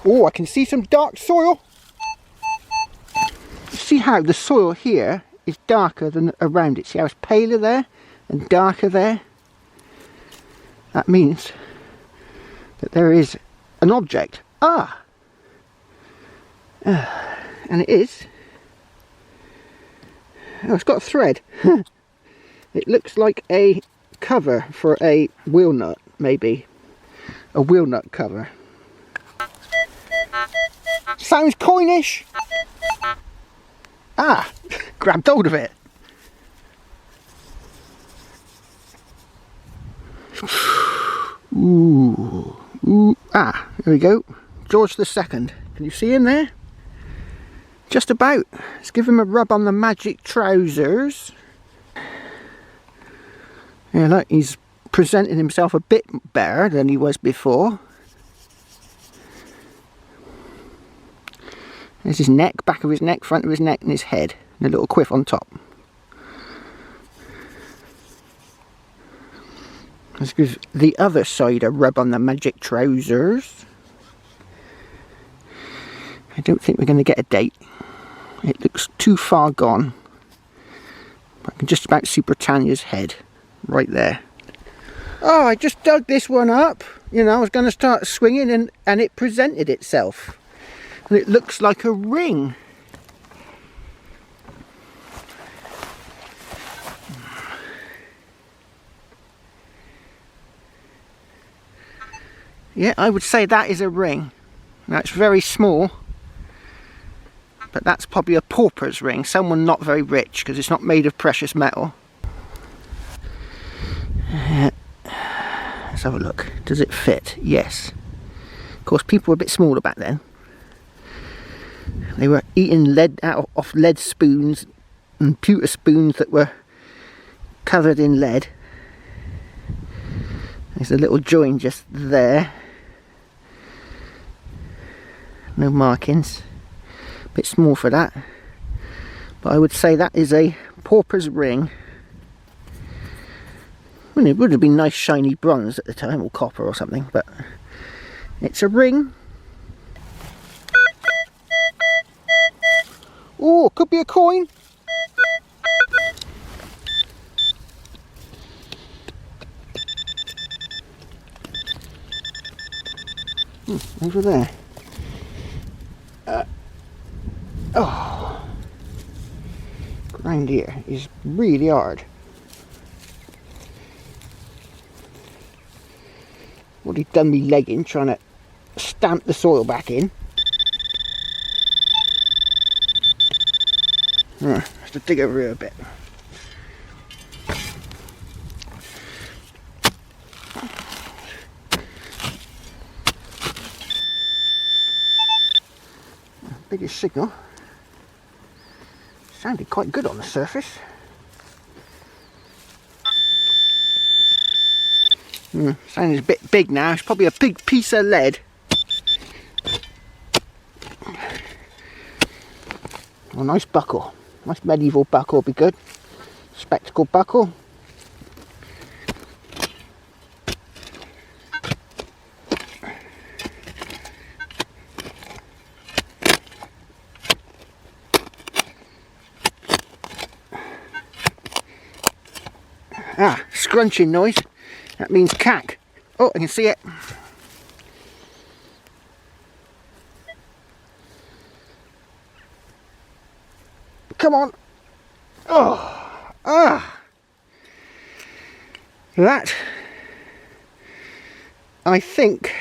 Oh, I can see some dark soil. See how the soil here is darker than around it. See how it's paler there and darker there? That means that there is an object. And it is. Oh, it's got a thread. It looks like a cover for a wheel nut, maybe. A wheel nut cover. Sounds coinish. Grabbed hold of it. Ooh. There we go. George II. Can you see him there? Just about. Let's give him a rub on the magic trousers. Yeah, look, he's presenting himself a bit better than he was before. There's his neck, back of his neck, front of his neck and his head. And a little quiff on top. Let's give the other side a rub on the magic trousers. I don't think we're going to get a date. It looks too far gone. I can just about see Britannia's head right there. Oh, I just dug this one up. You know, I was going to start swinging and it presented itself. And it looks like a ring. Yeah, I would say that is a ring. Now it's very small, but that's probably a pauper's ring, someone not very rich, because it's not made of precious metal. Let's have a look. Does it fit? Yes. Of course, people were a bit smaller back then. They were eating lead off lead spoons and pewter spoons that were covered in lead. There's a little join just there. No markings. A bit small for that. But I would say that is a pauper's ring. I mean, it would have been nice shiny bronze at the time, or copper or something, but it's a ring. Oh, could be a coin. Over there. Ground here is really hard. What he done me legging, trying to stamp the soil back in. Have to dig over here a bit. Biggest signal. Sounded quite good on the surface. Sounding a bit big now. It's probably a big piece of lead. A nice buckle. Nice medieval buckle would be good. Spectacle buckle. Scrunching noise. That means cack. Oh, I can see it. Come on. That, I think,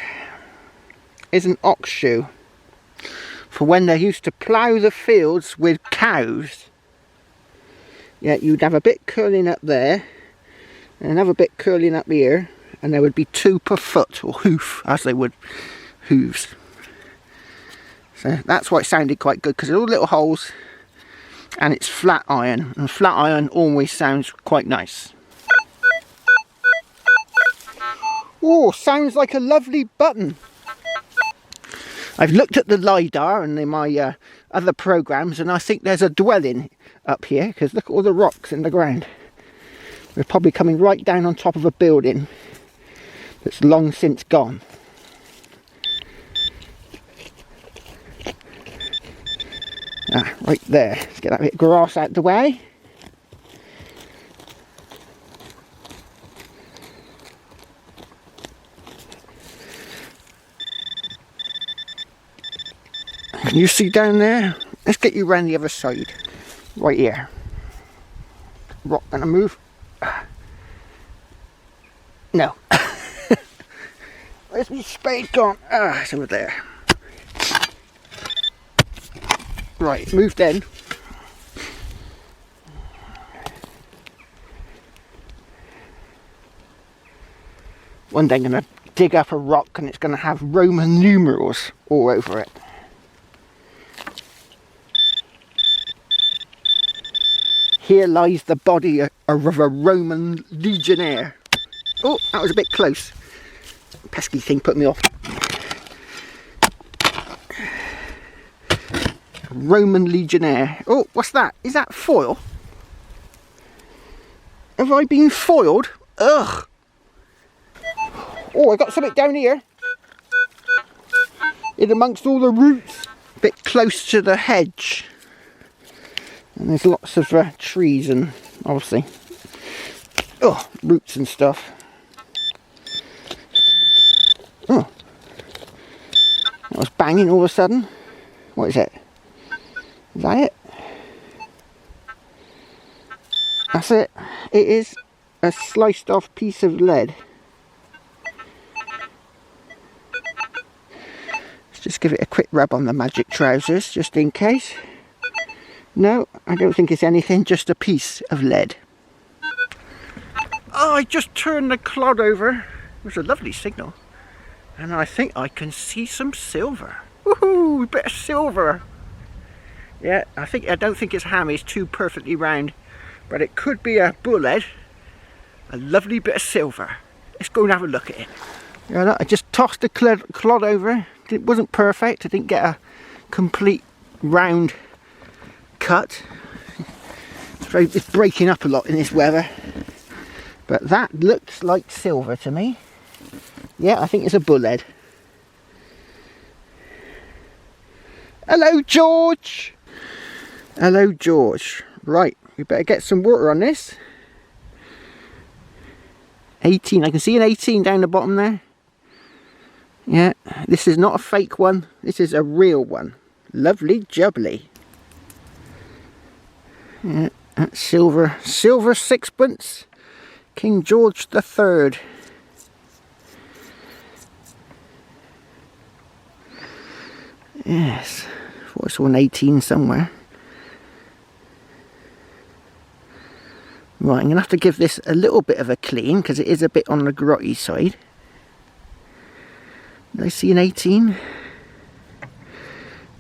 is an ox shoe for when they used to plough the fields with cows. Yeah, you'd have a bit curling up there and another bit curling up here, and there would be two per foot, or hoof, as they would, hooves. So that's why it sounded quite good, because they're all little holes and it's flat iron, and flat iron always sounds quite nice. Oh, sounds like a lovely button. I've looked at the LiDAR and in my other programs, and I think there's a dwelling up here, because look at all the rocks in the ground. We're probably coming right down on top of a building that's long since gone. Right there. Let's get that bit of grass out the way. Can you see down there? Let's get you round the other side. Right here. Rock gonna move. No. Where's my spade gone? It's over there. Right, move then. One day I'm gonna dig up a rock and it's gonna have Roman numerals all over it. Here lies the body of a Roman legionnaire. Oh, that was a bit close. Pesky thing put me off. Roman legionnaire. Oh, what's that? Is that foil? Have I been foiled? Ugh. Oh, I got something down here. In amongst all the roots. A bit close to the hedge. And there's lots of trees and obviously roots and stuff. Oh, that was banging all of a sudden. What is it? Is that it? That's it. It is a sliced off piece of lead. Let's just give it a quick rub on the magic trousers just in case. No, I don't think it's anything, just a piece of lead. Oh, I just turned the clod over. It was a lovely signal. And I think I can see some silver. Woohoo, bit of silver. Yeah, I don't think it's hammy, it's too perfectly round. But it could be a bullhead. A lovely bit of silver. Let's go and have a look at it. Yeah, look, I just tossed the clod over. It wasn't perfect, I didn't get a complete round cut. It's breaking up a lot in this weather, but that looks like silver to me. Yeah, I think it's a bullhead. Hello, George. Hello, George. Right, we better get some water on this. 18, I can see an 18 down the bottom there. Yeah, this is not a fake one, this is a real one. Lovely jubbly. Yeah, that's silver sixpence, King George III. Yes, I saw an 18 somewhere. Right, I'm going to have to give this a little bit of a clean because it is a bit on the grotty side. Did I see an 18? Is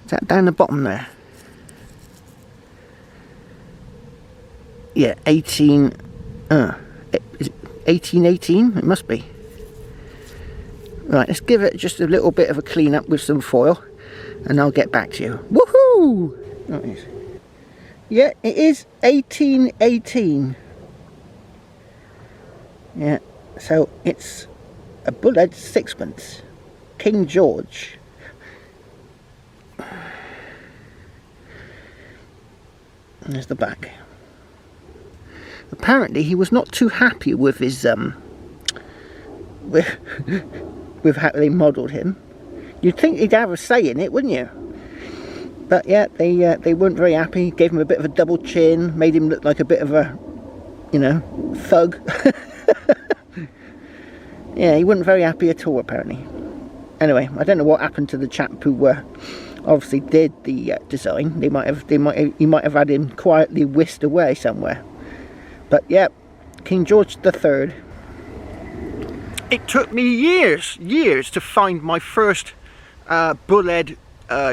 that down the bottom there? Yeah, 18, is it 1818? It must be. Right, let's give it just a little bit of a clean up with some foil and I'll get back to you. Woohoo! Right. Yeah, it is 1818. Yeah, so it's a bullhead sixpence. King George. And there's the back. Apparently he was not too happy with his with how they modelled him. You'd think he'd have a say in it, wouldn't you? But yeah, they weren't very happy. Gave him a bit of a double chin, made him look like a bit of a, you know, thug. Yeah, he wasn't very happy at all apparently. Anyway, I don't know what happened to the chap who obviously did the design. He might have had him quietly whisked away somewhere. But yeah, King George III. It took me years to find my first bullhead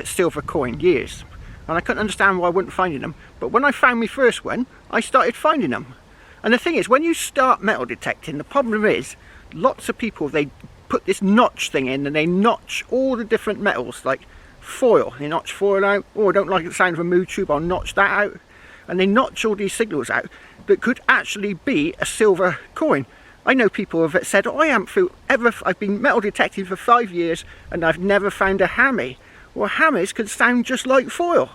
silver coin, years. And I couldn't understand why I wasn't finding them. But when I found my first one, I started finding them. And the thing is, when you start metal detecting, the problem is, lots of people, they put this notch thing in and they notch all the different metals, like foil. They notch foil out. Oh, I don't like the sound of a mood tube, I'll notch that out. And they notch all these signals out that could actually be a silver coin. I know people have said, oh, I've been metal detecting for 5 years and I've never found a hammy. Well, hammies could sound just like foil.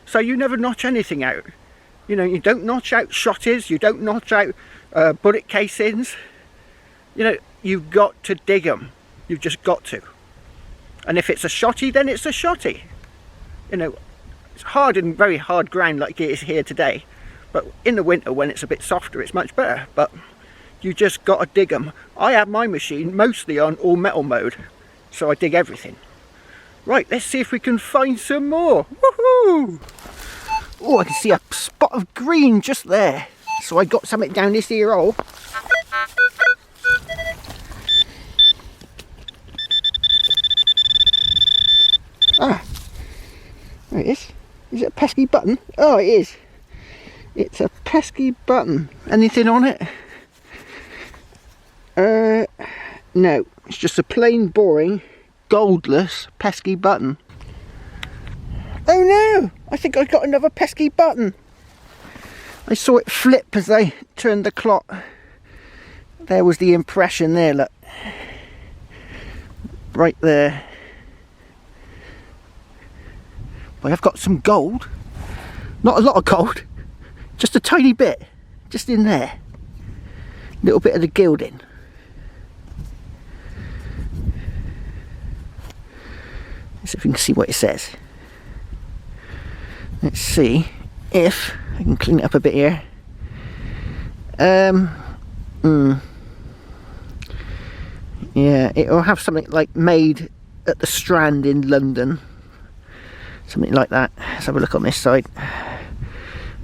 So you never notch anything out. You know, you don't notch out shotties, you don't notch out bullet casings. You know, you've got to dig them. You've just got to. And if it's a shotty, then it's a shotty. You know, it's hard and very hard ground like it is here today. But in the winter when it's a bit softer, it's much better. But you just got to dig them. I have my machine mostly on all metal mode. So I dig everything. Right, let's see if we can find some more. Woohoo! Oh, I can see a spot of green just there. So I got something down this here hole. Ah, there it is. Is it a pesky button? Oh, it is. It's a pesky button. Anything on it? No. It's just a plain, boring, goldless, pesky button. Oh no! I think I got another pesky button. I saw it flip as I turned the clock. There was the impression there, look. Right there. But I've got some gold. Not a lot of gold. Just a tiny bit. Just in there. Little bit of the gilding. Let's see if we can see what it says. Let's see if I can clean it up a bit here. Yeah, it'll have something like made at the Strand in London. Something like that. Let's have a look on this side.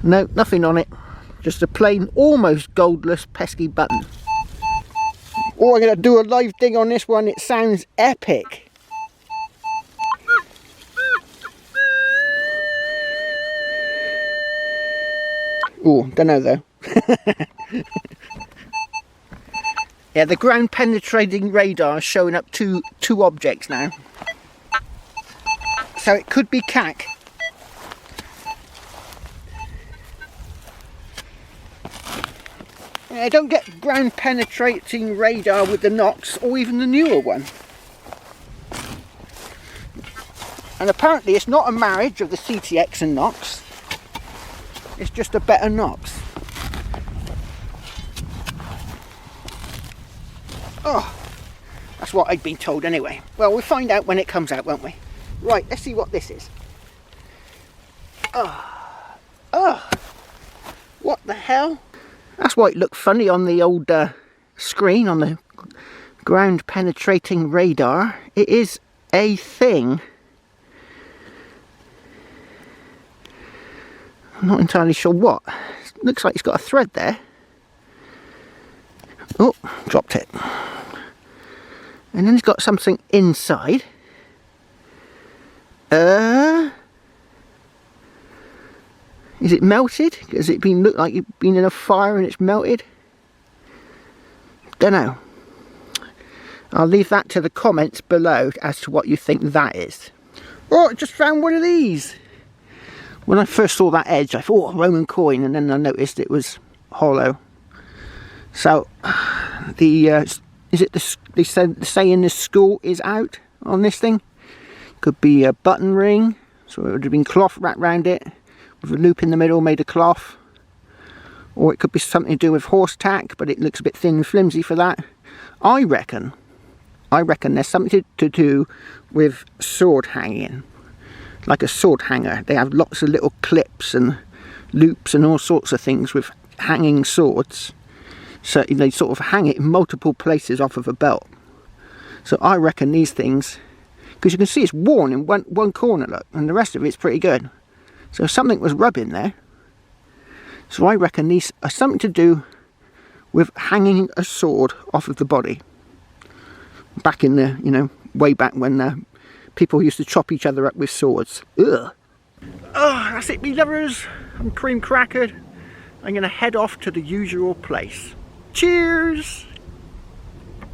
No, nothing on it. Just a plain, almost goldless, pesky button. Oh, I'm going to do a live dig on this one. It sounds epic. Oh, don't know though. Yeah, the ground penetrating radar is showing up two objects now. So it could be CAC. I don't get ground penetrating radar with the Nox or even the newer one. And apparently it's not a marriage of the CTX and Nox. It's just a better Nox. Oh, that's what I'd been told anyway. Well, we'll find out when it comes out, won't we? Right, let's see what this is. Oh, what the hell? That's why it looked funny on the old screen, on the ground penetrating radar. It is a thing. I'm not entirely sure what. It looks like it's got a thread there. Oh, dropped it. And then it's got something inside. Is it melted? Has it been look like you've been in a fire and it's melted? Don't know. I'll leave that to the comments below as to what you think that is. Oh, I just found one of these. When I first saw that edge, I thought, oh, Roman coin, and then I noticed it was hollow. So, is it they said saying the school is out on this thing? Could be a button ring, so it would have been cloth wrapped around it, with a loop in the middle made of cloth. Or it could be something to do with horse tack, but it looks a bit thin and flimsy for that. I reckon there's something to do with sword hanging. Like a sword hanger. They have lots of little clips and loops and all sorts of things with hanging swords. So they sort of hang it in multiple places off of a belt. So I reckon these things, because you can see it's worn in one corner, look, and the rest of it's pretty good. So something was rubbing there. So I reckon these are something to do with hanging a sword off of the body. Back in the, you know, way back when people used to chop each other up with swords. Ugh. Oh, that's it, me lovers. I'm cream crackered. I'm going to head off to the usual place. Cheers!